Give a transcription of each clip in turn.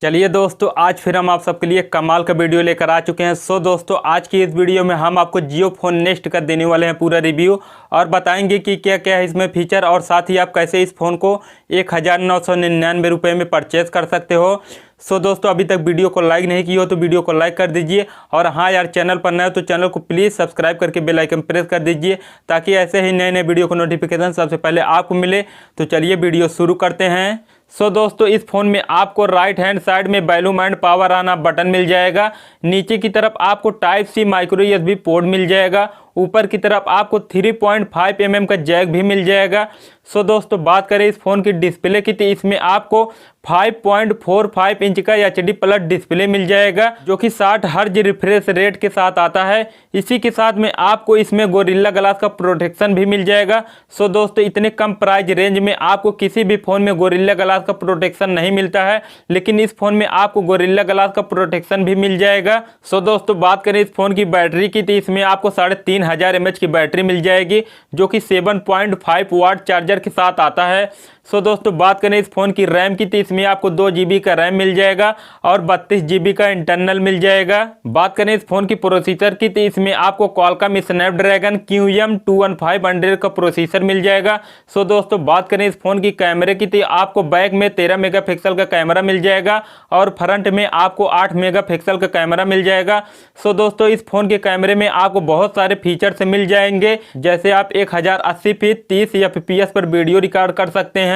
चलिए दोस्तों, आज फिर हम आप सबके लिए कमाल का वीडियो लेकर आ चुके हैं। सो दोस्तों, आज की इस वीडियो में हम आपको जियो फ़ोन नेक्स्ट का देने वाले हैं पूरा रिव्यू और बताएंगे कि क्या क्या है इसमें फीचर और साथ ही आप कैसे इस फ़ोन को 1999 रुपये में परचेज़ कर सकते हो। सो दोस्तों, अभी तक वीडियो को लाइक नहीं की हो तो वीडियो को लाइक कर दीजिए और हाँ यार, चैनल पर नए हो तो चैनल को प्लीज़ सब्सक्राइब करके बेल आइकन प्रेस कर दीजिए ताकि ऐसे ही नए नए वीडियो को नोटिफिकेशन सबसे पहले आपको मिले। तो चलिए वीडियो शुरू करते हैं। सो दोस्तों, इस फ़ोन में आपको राइट हैंड साइड में volume and power on off button मिल जाएगा। नीचे की तरफ आपको type C micro USB port मिल जाएगा। ऊपर की तरफ आपको 3.5 mm का जैक भी मिल जाएगा। सो दोस्तों, बात करें इस फ़ोन की डिस्प्ले की तो इसमें आपको 5.45 इंच का HD प्लस डिस्प्ले मिल जाएगा जो कि 60 हर्ट्ज रिफ्रेश रेट के साथ आता है। इसी के साथ में आपको इसमें गोरिल्ला ग्लास का प्रोटेक्शन भी मिल जाएगा। सो दोस्तों, इतने कम प्राइस रेंज में आपको किसी भी फ़ोन में गोरिल्ला ग्लास का प्रोटेक्शन नहीं मिलता है, लेकिन इस फ़ोन में आपको गोरिल्ला ग्लास का प्रोटेक्शन भी मिल जाएगा। सो दोस्तों, बात करें इस फ़ोन की बैटरी की तो इसमें आपको 3500 mAh की बैटरी मिल जाएगी जो कि 7.5 वाट चार्जर के साथ आता है। सो दोस्तों, बात करें इस फ़ोन की रैम की तो इसमें आपको 2 GB का रैम मिल जाएगा और 32 GB का इंटरनल मिल जाएगा। बात करें इस फ़ोन की प्रोसेसर की तो इसमें आपको क्वालकॉम स्नैपड्रैगन QM21500 का प्रोसेसर मिल जाएगा। सो दोस्तों, बात करें इस फ़ोन की कैमरे की तो आपको बैक में 13 मेगापिक्सल का कैमरा मिल जाएगा और फ्रंट में आपको 8 मेगापिक्सल का कैमरा मिल जाएगा। सो दोस्तों, इस फ़ोन के कैमरे में आपको बहुत सारे फीचर्स मिल जाएंगे, जैसे आप 1080 p 30 FPS पर वीडियो रिकॉर्ड कर सकते हैं।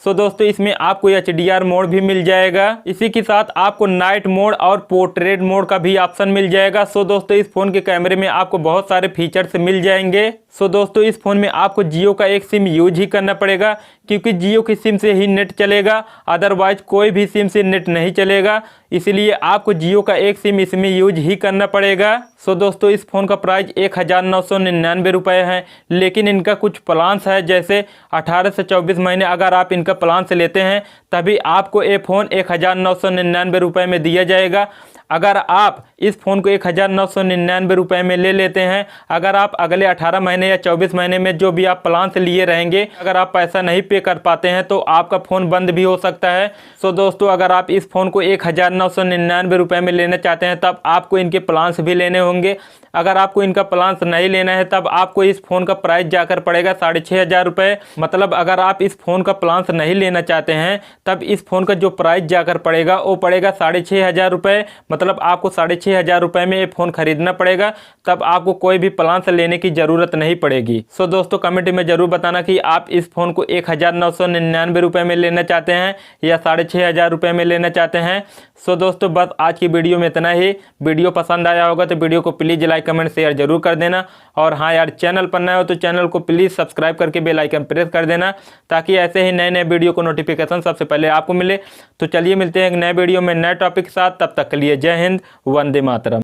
सो दोस्तों, इसमें आपको HDR मोड भी मिल जाएगा। इसी के साथ आपको नाइट मोड और पोर्ट्रेट मोड का भी ऑप्शन मिल जाएगा। सो दोस्तों, इस फ़ोन के कैमरे में आपको बहुत सारे फीचर्स मिल जाएंगे। सो दोस्तों, इस फ़ोन में आपको जियो का एक सिम यूज ही करना पड़ेगा क्योंकि जियो की सिम से ही नेट चलेगा, अदरवाइज कोई भी सिम से नेट नहीं चलेगा। इसलिए आपको जियो का एक सिम इसमें यूज ही करना पड़ेगा। सो दोस्तों, इस फ़ोन का प्राइस 1999 रुपये है, लेकिन इनका कुछ प्लान्स है, जैसे 18 से 24 महीने अगर आप इनका प्लान से लेते हैं तभी आपको ये फ़ोन 1999 रुपये में दिया जाएगा। अगर आप इस फ़ोन को 1999 रुपये में ले लेते हैं, अगर आप अगले 18 महीने या 24 महीने में जो भी आप प्लान से लिए रहेंगे, अगर आप पैसा नहीं पे कर पाते हैं तो आपका फ़ोन बंद भी हो सकता है। सो दोस्तों, अगर आप इस फ़ोन को 1999 रुपये में लेना चाहते हैं तब आपको इनके प्लान्स भी लेने होंगे। अगर आपको इनका प्लान्स नहीं लेना है तब आपको इस फ़ोन का प्राइस जाकर पड़ेगा 6500 रुपये। मतलब अगर आप इस फ़ोन का प्लान्स नहीं लेना चाहते हैं तब इस फ़ोन का जो प्राइस जाकर पड़ेगा वो पड़ेगा 6500 रुपये। मतलब आपको 6500 रुपये में ये फ़ोन खरीदना पड़ेगा, तब आपको कोई भी प्लान से लेने की ज़रूरत नहीं पड़ेगी। सो दोस्तों, कमेंट में ज़रूर बताना कि आप इस फ़ोन को 1999 रुपये में लेना चाहते हैं या 6500 रुपये में लेना चाहते हैं। सो दोस्तों, बस आज की वीडियो में इतना ही। वीडियो पसंद आया होगा तो वीडियो को प्लीज़ लाइक कमेंट शेयर जरूर कर देना और हाँ यार, चैनल पर नए हो तो चैनल को प्लीज़ सब्सक्राइब करके बेल आइकन प्रेस कर देना ताकि ऐसे ही नए नए वीडियो को नोटिफिकेशन सबसे पहले आपको मिले। तो चलिए मिलते हैं एक नए वीडियो में नए टॉपिक के साथ। तब तक के लिए जय हिंद, वंदे मातरम।